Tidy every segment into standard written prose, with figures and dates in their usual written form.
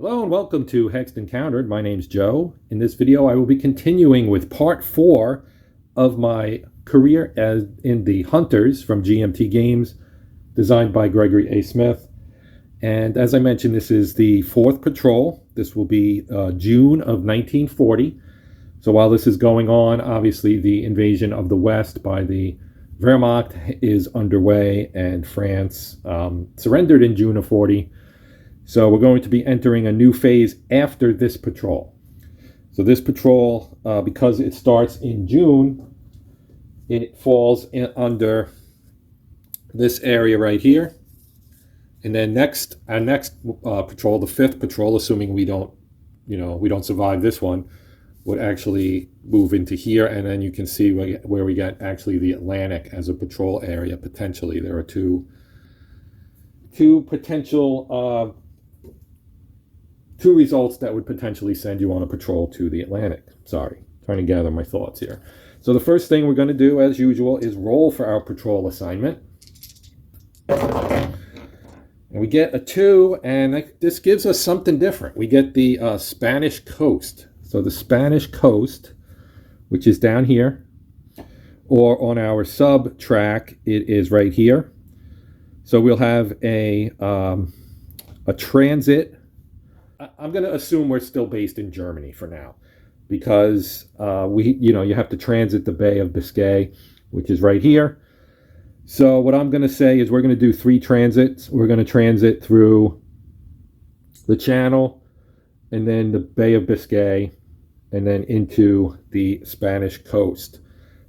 Hello and welcome to Hexed Encountered. My name's Joe. In this video, I will be continuing with part 4 of my career as in the Hunters from GMT Games, designed by Gregory Smith. And as I mentioned, this is the 4th patrol. This will be June of 1940. So while this is going on, obviously the invasion of the West by the Wehrmacht is underway, and France surrendered in June of 40. So we're going to be entering a new phase after this patrol. So this patrol, because it starts in June, it falls under this area right here. And then our next patrol, the 5th patrol, assuming we don't survive this one, would actually move into here. And then you can see where we get actually the Atlantic as a patrol area potentially. There are two potential two results that would potentially send you on a patrol to the Atlantic. Sorry, trying to gather my thoughts here. So the first thing we're going to do, as usual, is roll for our patrol assignment. And we get a 2, and this gives us something different. We get the Spanish coast. So the Spanish coast, which is down here, or on our sub track, it is right here. So we'll have a transit. I'm going to assume we're still based in Germany for now, because you have to transit the Bay of Biscay, which is right here. So what I'm going to say is we're going to do 3 transits. We're going to transit through the Channel, and then the Bay of Biscay, and then into the Spanish coast.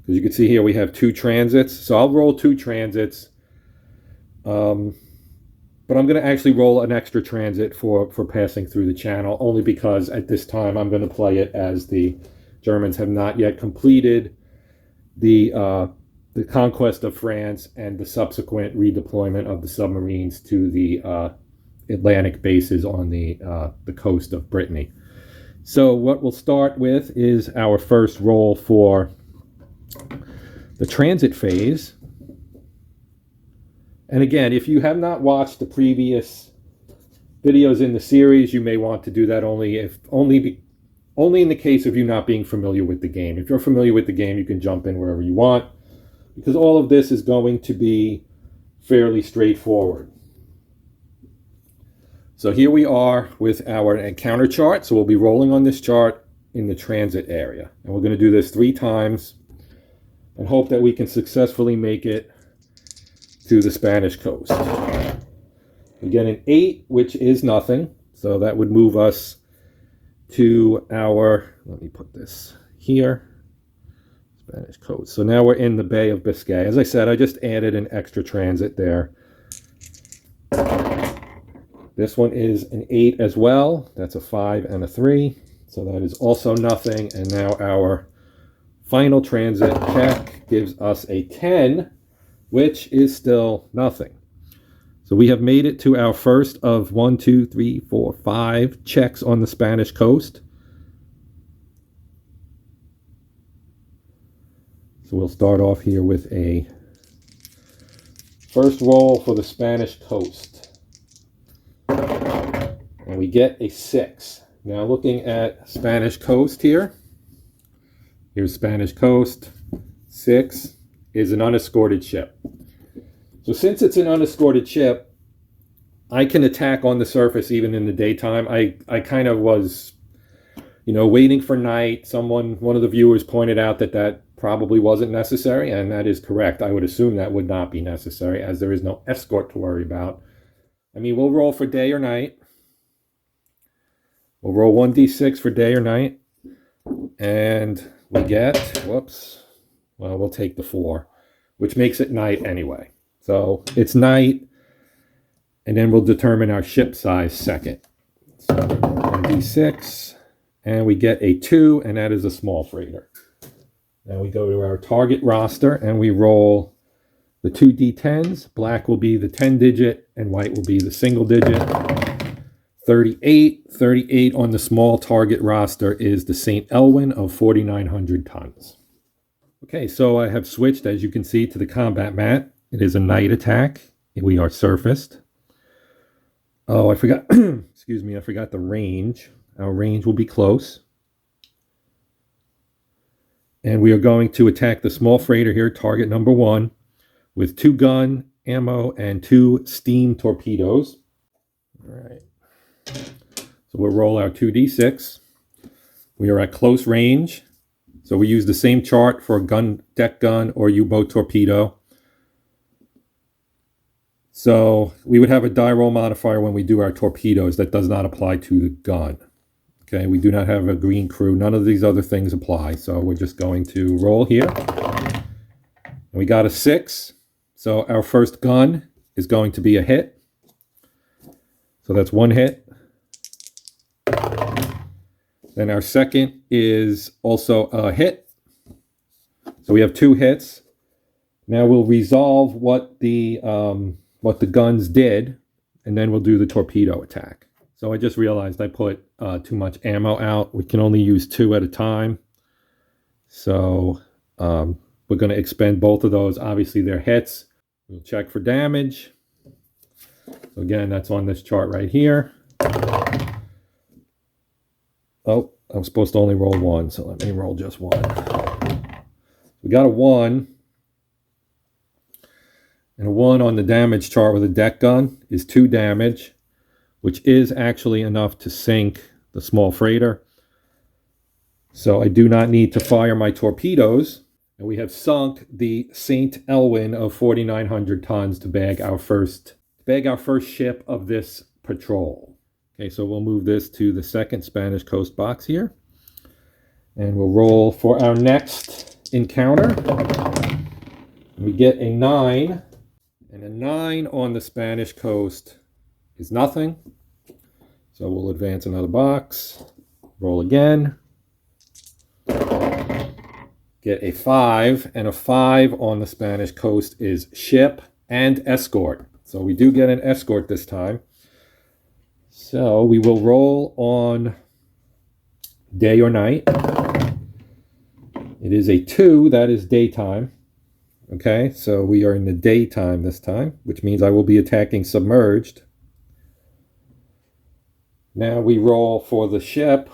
As you can see here, we have 2 transits. So I'll roll 2 transits. But I'm going to actually roll an extra transit for passing through the Channel, only because at this time I'm going to play it as the Germans have not yet completed the conquest of France and the subsequent redeployment of the submarines to the Atlantic bases on the coast of Brittany. So what we'll start with is our first roll for the transit phase. And again, if you have not watched the previous videos in the series, you may want to do that only in the case of you not being familiar with the game. If you're familiar with the game, you can jump in wherever you want, because all of this is going to be fairly straightforward. So here we are with our encounter chart. So we'll be rolling on this chart in the transit area. And we're going to do this 3 times and hope that we can successfully make it to the Spanish coast. We get an 8, which is nothing. So that would move us to our, let me put this here, Spanish coast. So now we're in the Bay of Biscay. As I said, I just added an extra transit there. This one is an 8 as well. That's a 5 and a 3. So that is also nothing. And now our final transit check gives us a 10, which is still nothing. So we have made it to our first of 1, 2, 3, 4, 5 checks on the Spanish coast. So we'll start off here with a first roll for the Spanish coast. And we get a 6. Now looking at Spanish coast here. Here's Spanish coast. 6 is an unescorted ship. So since it's an unescorted ship, I can attack on the surface even in the daytime. I kind of was, waiting for night. One of the viewers pointed out that probably wasn't necessary, and that is correct. I would assume that would not be necessary, as there is no escort to worry about. I mean, we'll roll for day or night. We'll roll 1d6 for day or night. And we get, we'll take the 4, which makes it night anyway. So it's night, and then we'll determine our ship size second. So 1d6, and we get a 2, and that is a small freighter. Then we go to our target roster, and we roll the 2 d10s. Black will be the 10-digit, and white will be the single-digit. 38 on the small target roster is the St. Elwyn of 4,900 tons. Okay, so I have switched, as you can see, to the combat mat. It is a night attack. We are surfaced. Oh, I forgot. Excuse me. I forgot the range. Our range will be close. And we are going to attack the small freighter here, target number 1, with 2 gun ammo and 2 steam torpedoes. All right. So we'll roll our 2d6. We are at close range. So we use the same chart for a gun, deck gun, or U-boat torpedo. So we would have a die roll modifier when we do our torpedoes. That does not apply to the gun. Okay, we do not have a green crew. None of these other things apply. So we're just going to roll here. We got a 6. So our first gun is going to be a hit. So that's 1 hit. Then our second is also a hit. So we have 2 hits. Now we'll resolve what the guns did, and then we'll do the torpedo attack. So I just realized I put too much ammo out. We can only use 2 at a time. So we're going to expend both of those. Obviously, they're hits. We'll check for damage. So again, that's on this chart right here. Oh, I'm supposed to only roll 1, so let me roll just 1. We got a 1. And a 1 on the damage chart with a deck gun is 2 damage, which is actually enough to sink the small freighter. So I do not need to fire my torpedoes. And we have sunk the St. Elwin of 4,900 tons to bag our first ship of this patrol. Okay, so we'll move this to the second Spanish Coast box here. And we'll roll for our next encounter. We get a 9. And a 9 on the Spanish Coast is nothing. So we'll advance another box. Roll again. Get a 5. And a 5 on the Spanish Coast is ship and escort. So we do get an escort this time. So we will roll on day or night. It is a 2. That is daytime. Okay, so we are in the daytime this time, which means I will be attacking submerged. Now we roll for the ship.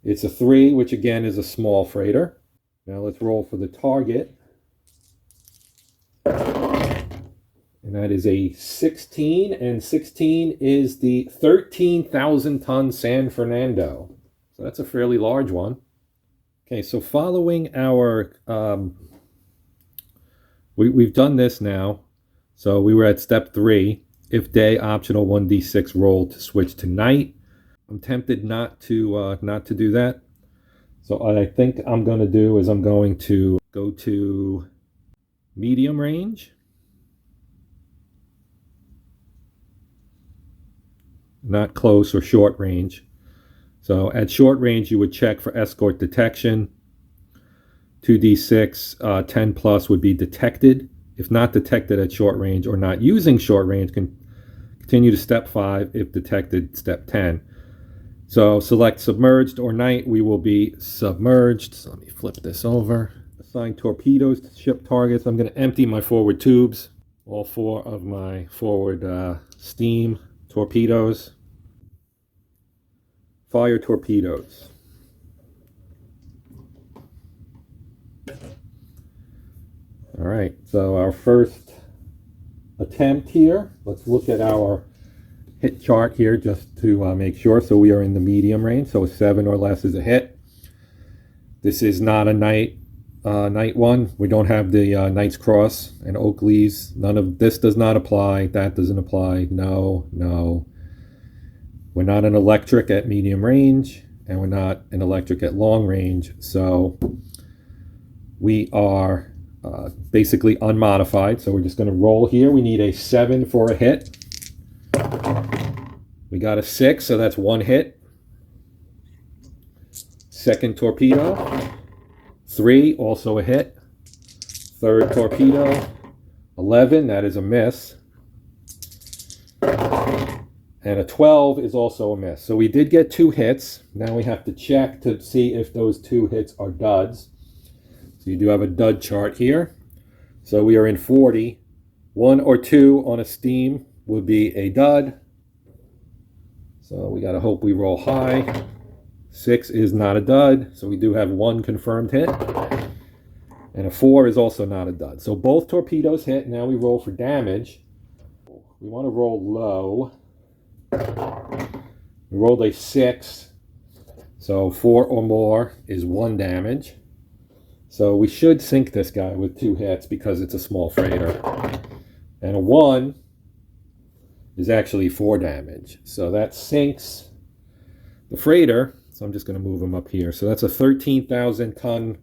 It's a 3, which again is a small freighter. Now let's roll for the target. And that is a 16, and 16 is the 13,000-ton San Fernando. So that's a fairly large one. Okay, so following our... We've done this now. So we were at step 3. If day, optional 1d6 roll to switch to night. I'm tempted not to do that. So what I think I'm going to do is I'm going to go to medium range. Not close or short range. So at short range, you would check for escort detection. 2d6, 10 plus would be detected. If not detected at short range or not using short range, can continue to step 5. If detected, step 10. So select submerged or night. We will be submerged. So let me flip this over. Assign torpedoes to ship targets. I'm going to empty my forward tubes. All 4 of my forward steam torpedoes. Fire torpedoes. All right, so our first attempt here, let's look at our hit chart here just to make sure. So we are in the medium range, so a 7 or less is a hit. This is not a night one. We don't have the Knight's Cross and Oakley's. None of this does not apply. That doesn't apply. No, no. We're not an electric at medium range, and we're not an electric at long range. So we are basically unmodified. So we're just going to roll here. We need a 7 for a hit. We got a 6, so that's 1 hit. Second torpedo. 3, also a hit. Third torpedo. 11, that is a miss. And a 12 is also a miss. So we did get 2 hits. Now we have to check to see if those 2 hits are duds. So you do have a dud chart here. So we are in 40. 1 or 2 on a steam would be a dud. So we got to hope we roll high. 6 is not a dud, so we do have 1 confirmed hit. And a 4 is also not a dud. So both torpedoes hit. Now we roll for damage. We want to roll low. We rolled a 6. So 4 or more is 1 damage. So we should sink this guy with 2 hits because it's a small freighter. And a 1 is actually 4 damage. So that sinks the freighter. So I'm just going to move him up here. So that's a 13,000 ton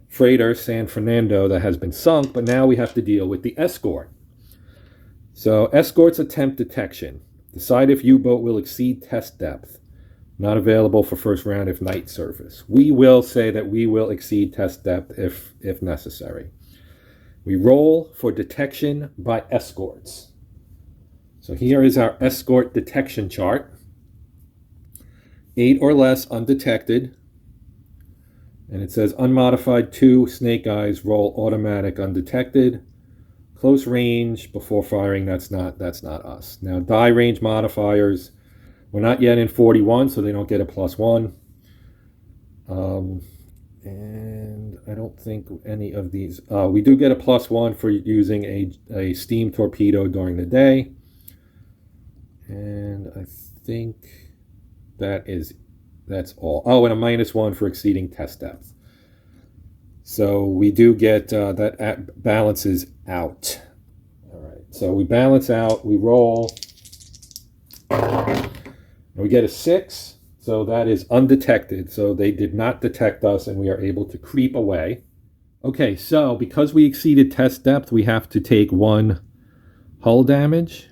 freighter, San Fernando, that has been sunk. But now we have to deal with the escort. So escort's attempt detection. Decide if U-boat will exceed test depth. Not available for first round if night surface. We will say that we will exceed test depth if necessary. We roll for detection by escorts. So here is our escort detection chart. 8 or less undetected. And it says unmodified 2 snake eyes, roll automatic undetected. Close range before firing, that's not us. Now die range modifiers, we're not yet in 41, so they don't get a +1. And I don't think any of these, we do get a +1 for using a steam torpedo during the day. And I think that's all. Oh, and a -1 for exceeding test depth. So we do get that balances out. All right, so we balance out, we roll, and we get a 6. So that is undetected. So they did not detect us, and we are able to creep away. Okay, so because we exceeded test depth, we have to take 1 hull damage.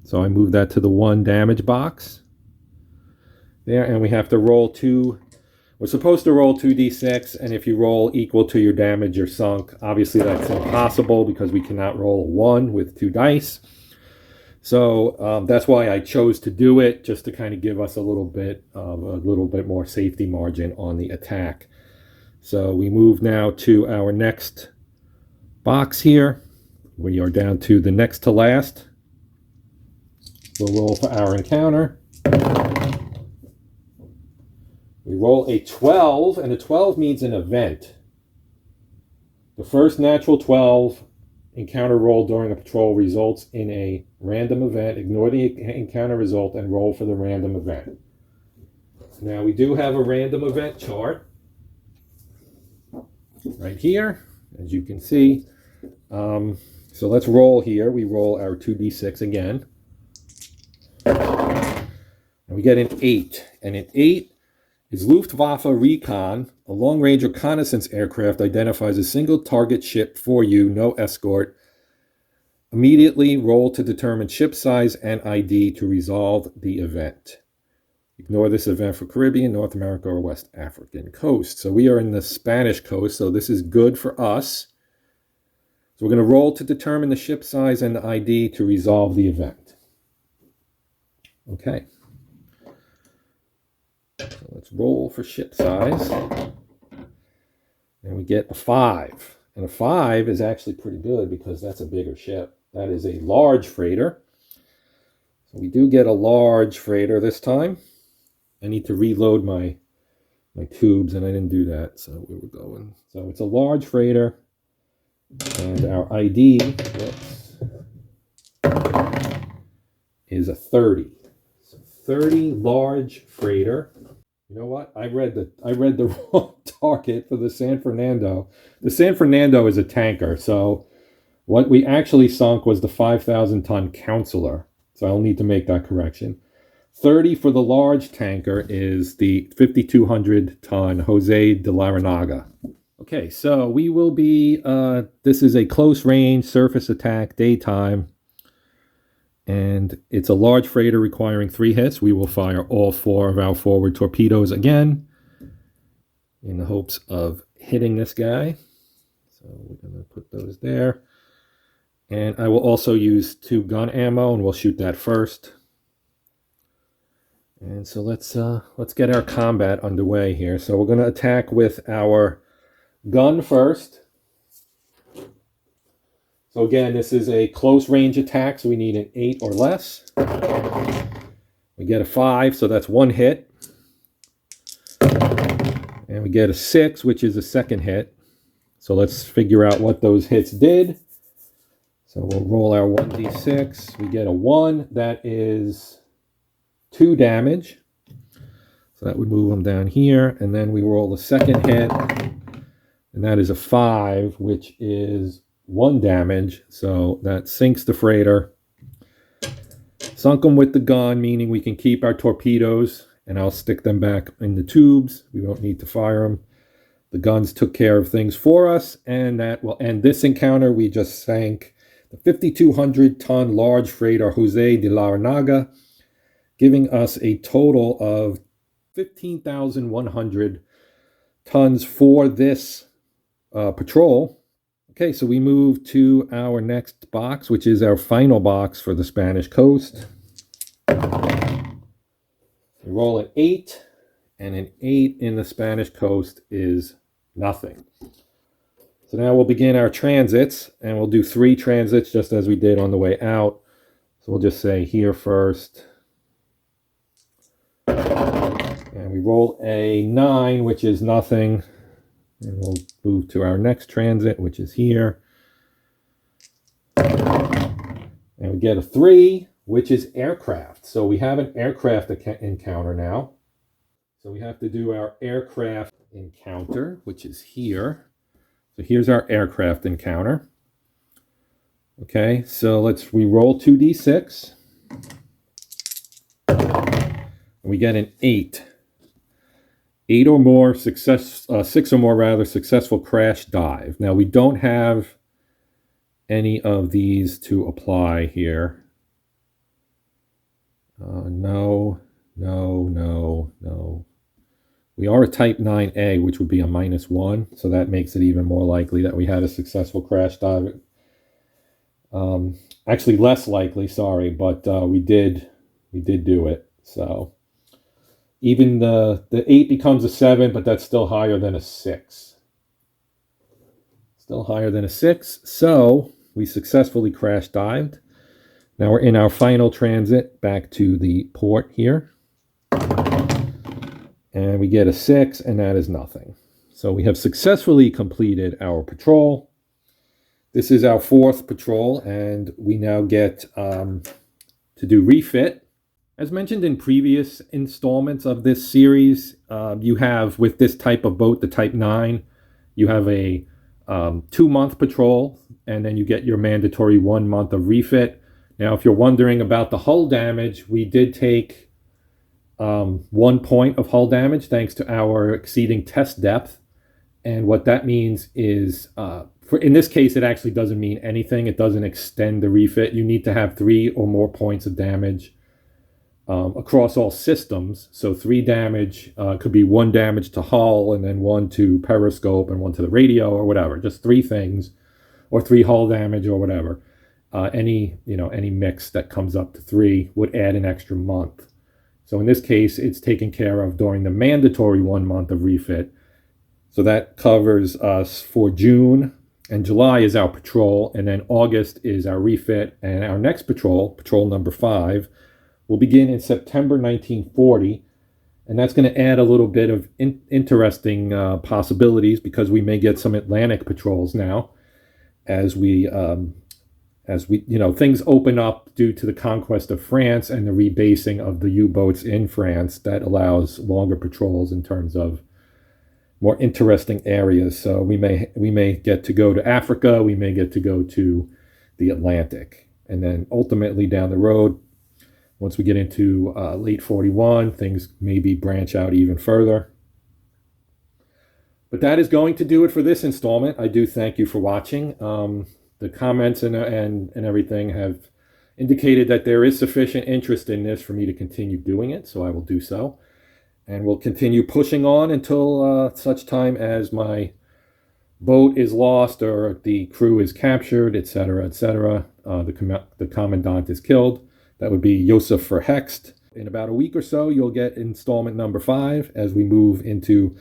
So I move that to the 1 damage box there, and we have to roll 2. We're supposed to roll 2d6, and if you roll equal to your damage, you're sunk. Obviously, that's impossible because we cannot roll 1 with 2 dice. So that's why I chose to do it, just to kind of give us a little bit more safety margin on the attack. So we move now to our next box here. We are down to the next to last. We'll roll for our encounter. We roll a 12, and a 12 means an event. The first natural 12 encounter roll during a patrol results in a random event. Ignore the encounter result and roll for the random event. Now we do have a random event chart right here, as you can see. So let's roll here. We roll our 2d6 again. And we get an 8. And an 8 is Luftwaffe Recon. A long-range reconnaissance aircraft identifies a single target ship for you, no escort. Immediately roll to determine ship size and ID to resolve the event. Ignore this event for Caribbean, North America, or West African coast. So we are in the Spanish coast, so this is good for us. So we're going to roll to determine the ship size and the ID to resolve the event. Okay. So let's roll for ship size. And we get a 5. And a 5 is actually pretty good because that's a bigger ship. That is a large freighter. So we do get a large freighter this time. I need to reload my tubes, and I didn't do that. So we were going. So it's a large freighter. And our ID is a 30. So 30 large freighter. You know what? I read the wrong target for the San Fernando. The San Fernando is a tanker. So what we actually sunk was the 5,000-ton Counselor. So I'll need to make that correction. 30 for the large tanker is the 5,200-ton Jose de Larranaga. Okay, so we will be, this is a close-range surface attack, daytime, and it's a large freighter requiring 3 hits. We will fire all 4 of our forward torpedoes again in the hopes of hitting this guy. So we're going to put those there. And I will also use 2 gun ammo, and we'll shoot that first. And so let's get our combat underway here. So we're going to attack with our gun first. So again, this is a close range attack, so we need an 8 or less. We get a 5, so that's one hit. And we get a 6, which is a second hit. So let's figure out what those hits did. So we'll roll our 1d6. We get a 1. That is 2 damage. So that would move them down here. And then we roll the second hit. And that is a 5, which is 1 damage. So that sinks the freighter. Sunk them with the gun, meaning we can keep our torpedoes. And I'll stick them back in the tubes. We don't need to fire them. The guns took care of things for us. And that will end this encounter. We just sank the 5,200-ton large freighter Jose de Larrañaga, giving us a total of 15,100 tons for this patrol. Okay, so we move to our next box, which is our final box for the Spanish coast. We roll an 8, and an 8 in the Spanish coast is nothing. So now we'll begin our transits, and we'll do 3 transits just as we did on the way out. So we'll just say here first. And we roll a 9, which is nothing. And we'll move to our next transit, which is here. And we get a 3, which is aircraft. So we have an aircraft encounter now. So we have to do our aircraft encounter, which is here. So here's our aircraft encounter. Okay, so we roll 2d6. And we get an 8. 6 or more successful crash dive. Now we don't have any of these to apply here. No. We are a type 9A, which would be a -1, so that makes it even more likely that we had a successful crash dive. Actually, less likely, sorry, but we did do it. So even the 8 becomes a 7, but that's still higher than a 6. Still higher than a 6, so we successfully crash dived. Now we're in our final transit back to the port here. And we get a 6, and that is nothing. So we have successfully completed our patrol. This is our 4th patrol, and we now get to do refit. As mentioned in previous installments of this series, you have, with this type of boat, the Type 9, you have a 2-month patrol, and then you get your mandatory 1 month of refit. Now, if you're wondering about the hull damage, we did take 1 point of hull damage thanks to our exceeding test depth. And what that means is, in this case, it actually doesn't mean anything. It doesn't extend the refit. You need to have 3 or more points of damage across all systems. So 3 damage could be 1 damage to hull, and then 1 to periscope, and 1 to the radio, or whatever. Just 3 things, or 3 hull damage, or whatever. Any mix that comes up to 3 would add an extra month. So in this case, it's taken care of during the mandatory 1 month of refit. So that covers us for June, and July is our patrol, and then August is our refit. And our next patrol, patrol number 5, will begin in September 1940. And that's going to add a little bit of interesting possibilities, because we may get some Atlantic patrols now as we things open up due to the conquest of France and the rebasing of the U-boats in France. That allows longer patrols in terms of more interesting areas. So we may get to go to Africa, we may get to go to the Atlantic. And then ultimately down the road, once we get into late 41, things maybe branch out even further. But that is going to do it for this installment. I do thank you for watching. The comments and everything have indicated that there is sufficient interest in this for me to continue doing it, so I will do so. And we'll continue pushing on until such time as my boat is lost or the crew is captured, etc., etc. The commandant is killed. That would be Josef Verhext. In about a week or so, you'll get installment number 5 as we move into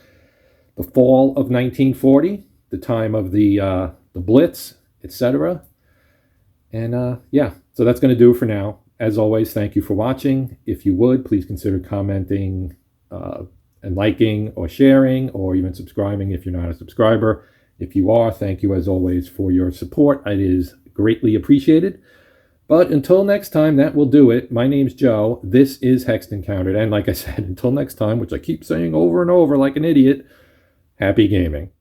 the fall of 1940, the time of the Blitz, etc. And yeah, so that's going to do it for now. As always, thank you for watching. If you would, please consider commenting and liking or sharing or even subscribing if you're not a subscriber. If you are, thank you as always for your support. It is greatly appreciated. But until next time, that will do it. My name's Joe. This is Hexed Encountered. And like I said, until next time, which I keep saying over and over like an idiot, happy gaming.